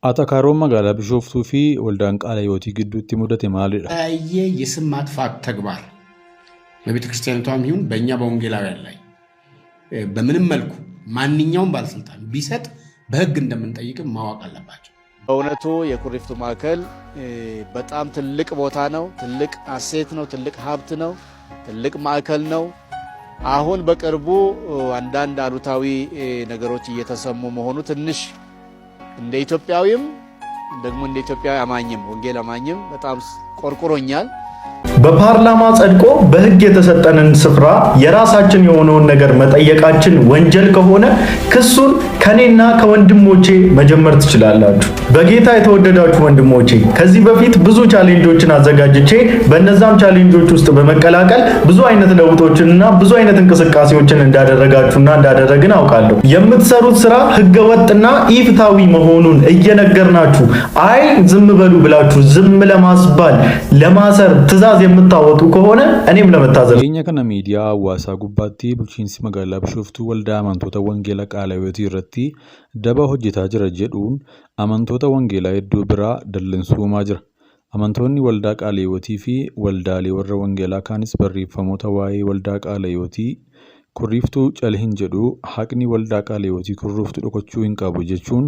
Atakaroon magaalaa Bishooftuu fi waldaan Qaalayyootii gidduutti mudate maalidha? የስም ማጥፋት ተግባር በቤተ ክርስቲያኒቷም ይሁን በእኛ በወንጌላውያን ላይ በምንም መልኩ ማንኛውም ባለስልጣን ቢሰጥ በሕግ እንደምንጠይቅም ማወቅ አለባቸው። በእውነቱ የኩሪፍቱ ማዕከል በጣም ትልቅ ቦታ ነው፣ ትልቅ አሴት ነው፣ ትልቅ ሀብት ነው፣ ትልቅ ማዕከል ነው። አሁን በቅርቡ አንዳንድ አሉታዊ ነገሮች እየተሰሙ መሆኑ ትንሽ እንደ ኢትዮጵያዊም ደግሞ እንደ ኢትዮጵያዊ አማኝም ወንጌል አማኝም በጣም ቆርቆሮኛል። በፓርላማ ጸድቆ በሕግ የተሰጠንን ስፍራ የራሳችን የሆነውን ነገር መጠየቃችን ወንጀል ከሆነ ክሱን ከኔና ከወንድሞቼ መጀመር ትችላላችሁ። በጌታ የተወደዳችሁ ወንድሞቼ፣ ከዚህ በፊት ብዙ ቻሌንጆችን አዘጋጅቼ በእነዛም ቻሌንጆች ውስጥ በመቀላቀል ብዙ አይነት ለውጦችንና ብዙ አይነት እንቅስቃሴዎችን እንዳደረጋችሁና እንዳደረግን አውቃለሁ። የምትሰሩት ስራ ህገወጥና ኢፍታዊ መሆኑን እየነገርናችሁ አይ ዝም በሉ ብላችሁ ዝም ለማስባል ለማሰር ትእዛዝ የምታወጡ ከሆነ እኔም ለመታዘዝ የኛ ከነ ሚዲያ ሐዋሳ ጉባቲ ቡልቺንሲ መጋላ ቢሾፍቱ ወልዳ አማንቶታ ወንጌላ ቃላዮቲ ረቲ ደባ ሆጀታ ጅራ ጀዱን አማንቶታ ወንጌላ ሄዱ ብራ ደለንሱማ ጅራ አማንቶኒ ወልዳ ቃላዮቲ ፊ ወልዳሌ ወረ ወንጌላ ካንስ በሪፈሞታ ዋይ ወልዳ ቃላዮቲ ኩሪፍቱ ጨልሂን ጀዱ ሐቅኒ ወልዳ ቃላዮቲ ኩሪፍቱ ዶኮቹ ይንቃቡ ጀቹን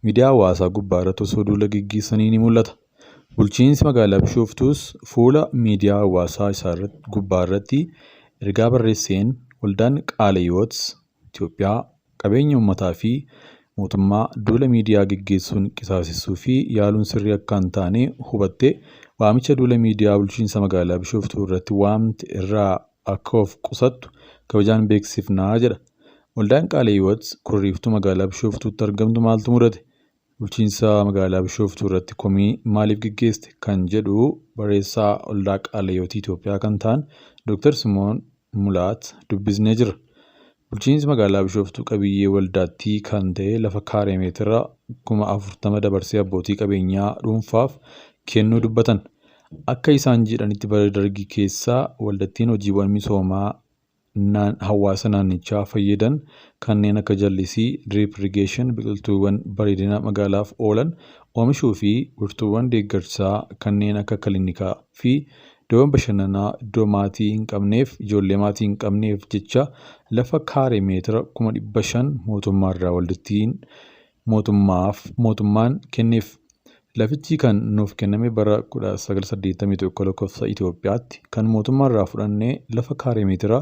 ሚዲያ ሐዋሳ ጉባረቶ ሶዱ ለግጊ ሰኒኒ ሙለታ Bulchiinsi magaalaa Bishooftuus fuula miidiyaa hawaasaa isaa gubbaarratti ergaa barreesseen waldaan Qaalayyoots Itoophiyaa qabeenya uummataa fi mootummaa duula miidiyaa gaggeessuun qisaasessuu fi yaaluun sirrii akka hin taane hubattee waamicha duula miidiyaa bulchiinsa magaalaa Bishooftuu irratti waamte irraa akka of qusattu kabajaan beeksifnaa jedha. Waldaan Qaalayyoots Kurriiftuu magaalaa Bishooftuutti argamtu maaltu mudate? Bulchiinsa magaalaa Bishooftuu irratti komii maaliif gaggeeste kan jedhu barreessaa waldaa Qaalayyootii Itoophiyaa kan ta'an Dr. Simoon Mulaat dubbisnee jira. Bulchiinsi magaalaa Bishooftuu qabiyyee waldaattii kan ta'e lafa kaaree meetira 40,000 dabarsee abbootii qabeenyaa dhuunfaaf kennuu dubbatan. Akka isaan jedhanitti bara dargii keessaa waldattiin hojiiwwan misoomaa hawaasa naannichaa fayyadan kanneen akka jallisii, drip irrigation, biqiltuuwwan bareedina magaalaaf oolan oomishuu fi wirtuuwwan deeggarsaa kanneen akka kiliinikaa fi iddoowwan bashannanaa iddoo maatii hin qabneef ijoollee maatii hin qabneef jecha lafa kaaree meetira 500 mootummaarraa waldattiin mootummaan kenneef. Lafichi kan nuuf kenname bara 1981 lakkoofsa Itoophiyaatti kan mootummaarraa fudhannee lafa kaaree meetira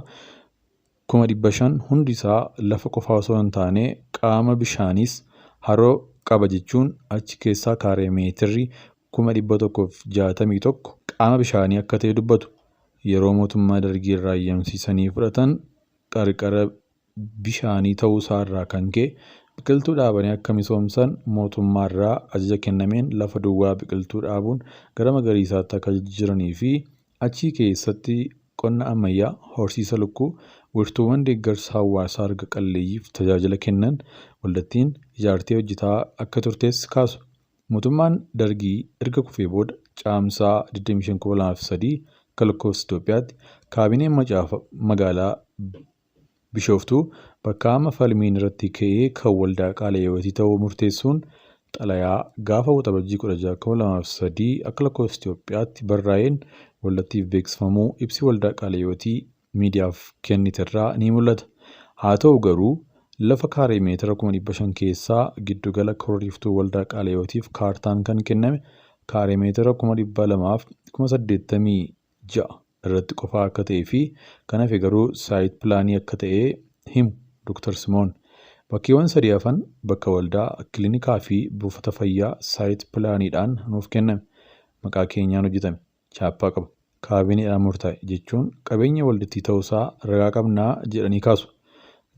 500 hundi isaa lafa qofaa osoo hin taane qaama bishaanis haroo qaba jechuun achi keessaa kaaree meetirri 161 qaama bishaanii akka ta'e dubbatu. Yeroo mootummaa dargii irraa eeyyamsiisanii fudhatan qarqara bishaanii ta'uu isaarraa kan ka'e biqiltuu dhaabanii akka misoomsan mootummaarraa ajaja kennameen lafa duwwaa biqiltuu dhaabuun gara magariisaatti akka jijjiiranii fi achi keessatti qonna ammayyaa horsiisa lukkuu wirtuuwwan deeggarsa hawaasaa arga qalleeyyiif tajaajila kennan waldattiin ijaartee hojjetaa akka turtes kaasu. Mootummaan dargii erga kufee booda caamsaa 25/2003 akka lakkoofsa Itoophiyaatti kaabineen magaalaa Bishooftuu bakka amma falmiin irratti ka'ee kan waldaa Qaalayyootii ta'uu murteessuun xalayaa gaafa waxabajjii 16/2003 akka lakkoofsa Itoophiyaatti barraa'een waldattiif beeksifamuu ibsi waldaa Qaalayyootii miidiyaaf kenniterraa ni mul'ata. Haa ta'u garuu lafa kaaree meetira 500 keessaa giddugala Kurriiftuu waldaa Qaalayyootiif kaartaan kan kenname kaaree meetira 286 irratti qofaa akka ta'ee fi kan hafe garuu saayit pilaanii akka ta'e himu Dr. Simoon. Bakkeewwan sadii hafan bakka waldaa, kiliinikaa fi buufata fayyaa saayit pilaaniidhaan nuuf kenname. Maqaa keenyaan hojjetame. Chaappaa qaba. Kaabineedhaan murtaa'e jechuun qabeenya waldattii ta'uusaa ragaa qabnaa jedhanii kaasu.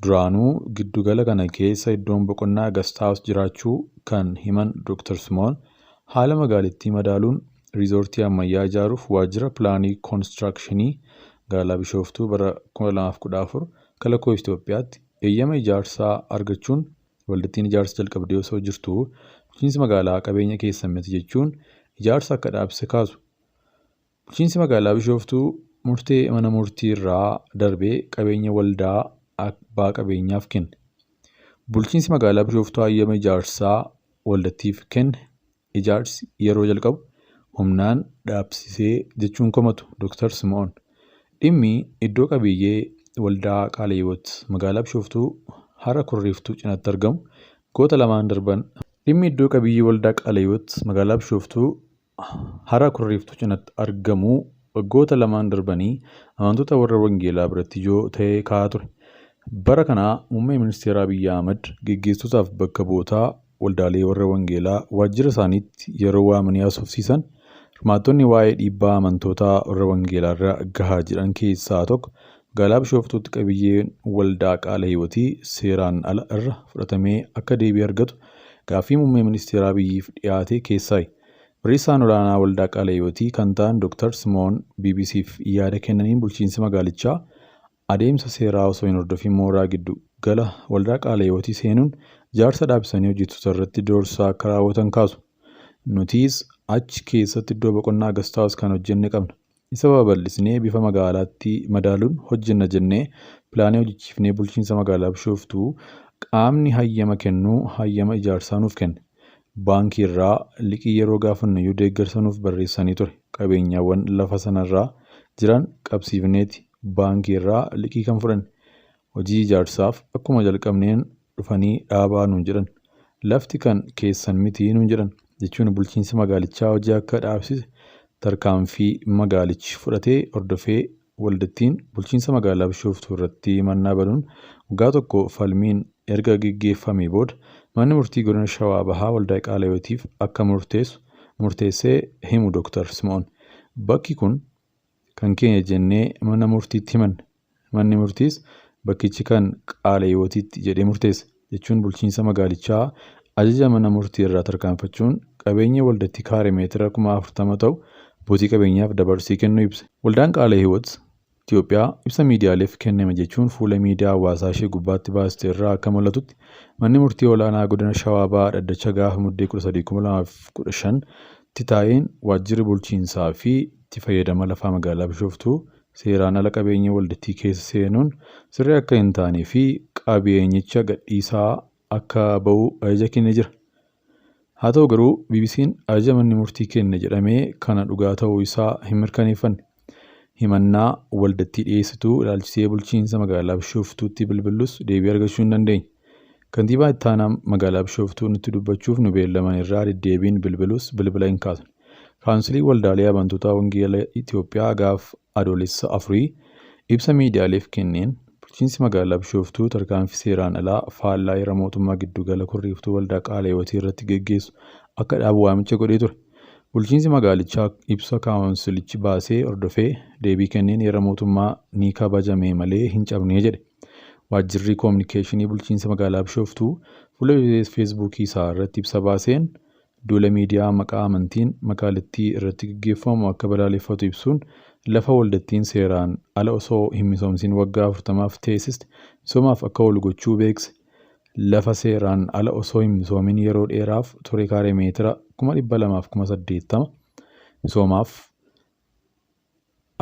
Duraanuu giddugala kana keessa iddoon boqonnaa gastaawus jiraachuu kan himan Dr. Simoon haala magaalittii madaaluun riizoortii ammayyaa ijaaruuf waajjira pilaanii koonistirakshinii magaalaa Bishooftuu bara 2014 akka lakkoofsa Itoophiyaatti eeyyama ijaarsaa argachuun waldattiin ijaarsa jalqabdee osoo jirtuu bulchiinsi magaalaa qabeenya keessan miti jechuun ijaarsa akka dhaabse kaasu. Bulchiinsi magaalaa Bishooftuu murtee mana murtii irraa darbee qabeenya waldaa abbaa qabeenyaaf kenne. Bulchiinsi magaalaa Bishooftuu hayyama ijaarsaa waldattiif kenne ijaarsi yeroo jalqabu humnaan dhaabsisee jechuun komatu Dr. Simoon. Dhimmi iddoo qabiyyee waldaa Qaale Hiwoot magaalaa Bishooftuu hara Kurriftuu cinaatti argamu goota lamaan darban. Dhimmi iddoo qabiyyee waldaa Qaale Hiwoot magaalaa Bishooftuu hara Kurriftuu cinaatti argamu waggoota lamaan darbanii amantoota warra Wangeelaa biratti ijoo ta'ee ka'aa ture. Bara kana muummee ministeeraa Abiyyi Ahmad gaggeessitootaaf bakka bu'ootaa waldaalee warra Wangeelaa waajjira isaaniitti yeroo waamanii haasofsiisan hirmaattonni waa'ee dhiibbaa amantoota warra Wangeelaa irra gahaa jiran keessaa tokko magaalaa Bishooftuutti qabiyyeen waldaa Qaale Hiwootii seeraan ala irra fudhatamee akka deebii argatu gaaffii muummee ministeeraa Abiyyiif dhiyaate keessaayi. Barreessaan olaanaa waldaa Qaale Hiwootii kan ta'an Dr. Simoon BBC'f yaada kennaniin bulchiinsi magaalichaa adeemsa seeraa osoo hin hordofin mooraa giddu gala waldaa Qaale Hiwootii seenuun ijaarsa dhaabsanii hojjettoota irratti doorsaa akka raawwatan kaasu. Nutis achi keessatti iddoo boqonnaa gastaas kan hojjenne qabna. Isa babal'isnee bifa magaalaatti madaaluun hojjenna jennee pilaanii hojjechiifnee bulchiinsa magaalaa Bishooftuu qaamni hayyama kennuu hayyama ijaarsaa nuuf kenne. Baankii irraa liqii yeroo gaafannu iyyuu deeggarsa nuuf barreessanii ture. Qabeenyaawwan lafa sanarraa jiran qabsiifneeti baankii irraa liqii kan fudhanne. Hojii ijaarsaaf akkuma jalqabneen dhufanii dhaabaa nuun jedhan. Lafti kan keessan miti nuun jedhan jechuun bulchiinsi magaalichaa hojii akka dhaabsise tarkaanfii magaalichi fudhatee hordofee waldattiin bulchiinsa magaalaa Bishooftuu irratti mannaa banuun waggaa tokko falmiin erga gaggeeffamee booda manni murtii godina Shawaa Bahaa waldaa Qaale Hiwootiif akka murteessee himu Dr. Simoon. Bakki kun kan keenya jennee mana murtiitti himanne. Manni murtiis bakkichi kan Qaale Hiwootiitti jedhee murteesse jechuun bulchiinsa magaalichaa ajaja mana murtii irraa tarkaanfachuun qabeenya waldattii kaaree meetira 40,000 ta'u abbootii qabeenyaaf dabarsee kennuu ibse. Waldaan Qaale Hiwoot Itoophiyaa ibsa miidiyaaleef kenname jechuun fuula miidiyaa hawaasaa ishee gubbaatti baaste irraa akka mul'atutti manni murtii olaanaa godina Shawaa Bahaa dhaddacha gaafa muddee 13/2015 tti taa'een waajjirri bulchiinsaa fi itti fayyadama lafaa magaalaa Bishooftuu seeraan ala qabeenya waldattii keessa seenuun sirrii akka hin taanee fi qabeenyicha gadhiisaa akka ba'u ajaja kennee jira. Haa ta'u garuu BBC'n ajaja manni murtii kenne jedhamee kana dhugaa ta'uu isaa hin mirkaneeffanne. Himannaa waldattii dhiyeessituu ilaalchisee bulchiinsa magaalaa Bishooftuutti bilbilus deebii argachuu hin dandeenye. Kantiibaa itti aanaa magaalaa Bishooftuu nutti dubbachuuf nu beellaman irraa deddeebiin bilbilus bilbila hin kaasan. Kaawunsilii waldaalee amantoota Wangeelaa Itoophiyaa gaaf adoolessa 4 ibsa miidiyaaleef kenneen bulchiinsi magaalaa Bishooftuu tarkaanfii seeraan alaa faallaa heera mootummaa giddugala Kurriftuu waldaa Qaale Hiwootii irratti geggeessu akka dhaabu waamicha godhee ture. Bulchiinsi magaalichaa ibsa kaawunsilichi baasee hordofee deebii kenneen heera mootummaa ni kabajame malee hin cabne jedhe. Waajjirri koominikeeshinii bulchiinsa magaalaa Bishooftuu fuula feesbuukii isaa irratti ibsa baaseen duula miidiyaa maqaa amantiin magaalattii irratti gaggeeffamu akka balaaleffatu ibsuun lafa waldattiin seeraan ala osoo hin misoomsin waggaa 40 teessiste misoomaaf akka oolu gochuu beekse. Lafa seeraan ala osoo hin misoomin yeroo dheeraaf ture kaaree meetira 280,080 misoomaaf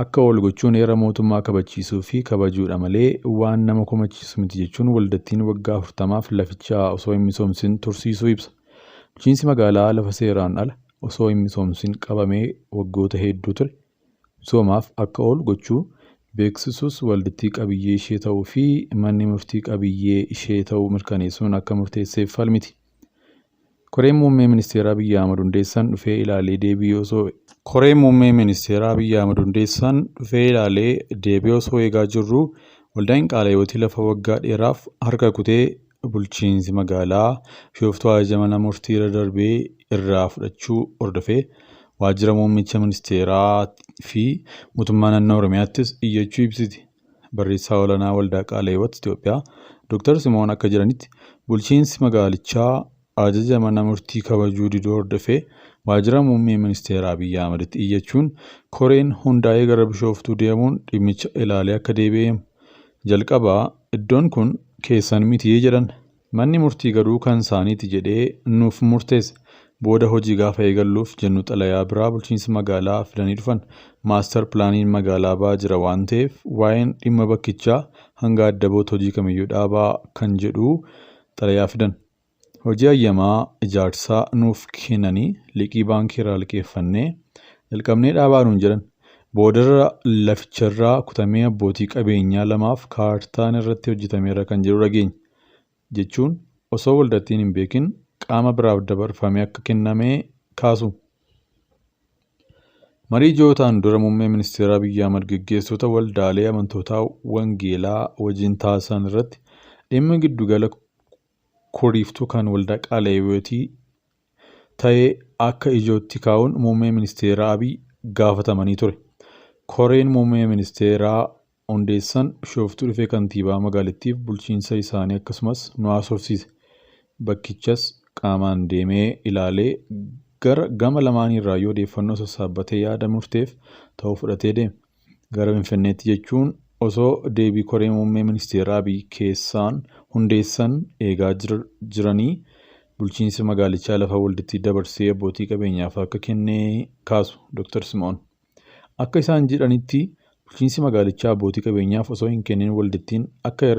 akka oolu gochuun heera mootummaa kabachiisuu fi kabajuudha malee waan nama komachiisu miti jechuun waldattiin waggaa 40f laficha osoo hin misoomsin tursiisuu ibsa. Bulchiinsi magaalaa lafa seeraan ala osoo hin misoomsin qabamee waggoota hedduu ture. Misoomaaf akka oolu gochuu beeksisuus waldattii qabiyyee ishee ta'uu fi manni murtii qabiyyee ishee ta'uu mirkaneessuun akka murteesseef falmiti. Koreen muummee ministeeraa Abiyyi Ahmad hundeessan dhufee ilaalee deebii osoo eegaa jirru waldaan Qaale Hiwootii lafa waggaa dheeraaf harka kutee bulchiinsi magaalaa Bishooftuu ajaja mana murtii irra darbee irraa fudhachuu hordofee waajjira muummicha ministeeraa fi mootummaa naannoo Oromiyaattis iyyachuu ibsiti. Barreessaa olaanaa waldaa Qaale Hiwoot Itoophiyaa Dr. Simoon akka jedhanitti bulchiinsi magaalichaa ajaja mana murtii kabajuu diduu hordofee waajjira muummee ministeeraa Abiyyi Ahmaditti iyyachuun koreen hundaa'ee gara Bishooftuu deemuun dhimmicha ilaalee akka deebi'eemu. Jalqabaa iddoon kun keessan miti jedhan. Manni murtii garuu kan isaaniiti jedhee nuuf murteesse. Booda hojii gaafa eegalluuf jennu xalayaa biraa bulchiinsi magaalaa fidanii dhufan. Maastar pilaaniin magaalaa ba'aa jira waan ta'eef waa'een dhimma bakkichaa hanga adda ba'uutti hojii kamiyyuu dhaabaa kan jedhu xalayaa fidan. hojii hayyamaa ijaarsaa nuuf kennanii liqii baankii irraa liqeeffannee jalqabnee dhaabaa nuun jedhan. Boodarra laficharraa kutamee abbootii qabeenyaa lamaaf kaartaan irratti hojjetameera kan jedhu dhageenya. Jechuun osoo waldattiin hin beekin qaama biraaf dabarfamee akka kennamee kaasu. Marii ijootaan dura muummee ministeera Abiyyi Ahmad gaggeessitoota waldaalee amantootaa wangeelaa wajjin taasisan irratti dhimma giddugala Kuriiftuu kan waldaa Qaalaa Hiwootii ta'ee akka ijootti kaa'uun muummee ministeera Abiyyi gaafatamanii ture. Koreen muummee ministeeraa hundeessan Bishooftuu dhufee kantiibaa magaalattiif bulchiinsa isaanii akkasumas nu haasofsiise. Bakkichas qaamaan deemee ilaalee gara gama lamaanii irraa yoo odeeffannoo sassaabbatee yaada murteef ta'uu fudhatee deeme. Gara Finfinneetti jechuun osoo deebii koree muummee ministeeraa Abiyyi keessaan hundeessan eegaa jiranii bulchiinsi magaalichaa lafa waldittii dabarsee abbootii qabeenyaaf akka kennee kaasu Dr. Simoon. Akka isaan jedhanitti bulchiinsi magaalichaa abbootii qabeenyaaf osoo hin kennin waldittiin akka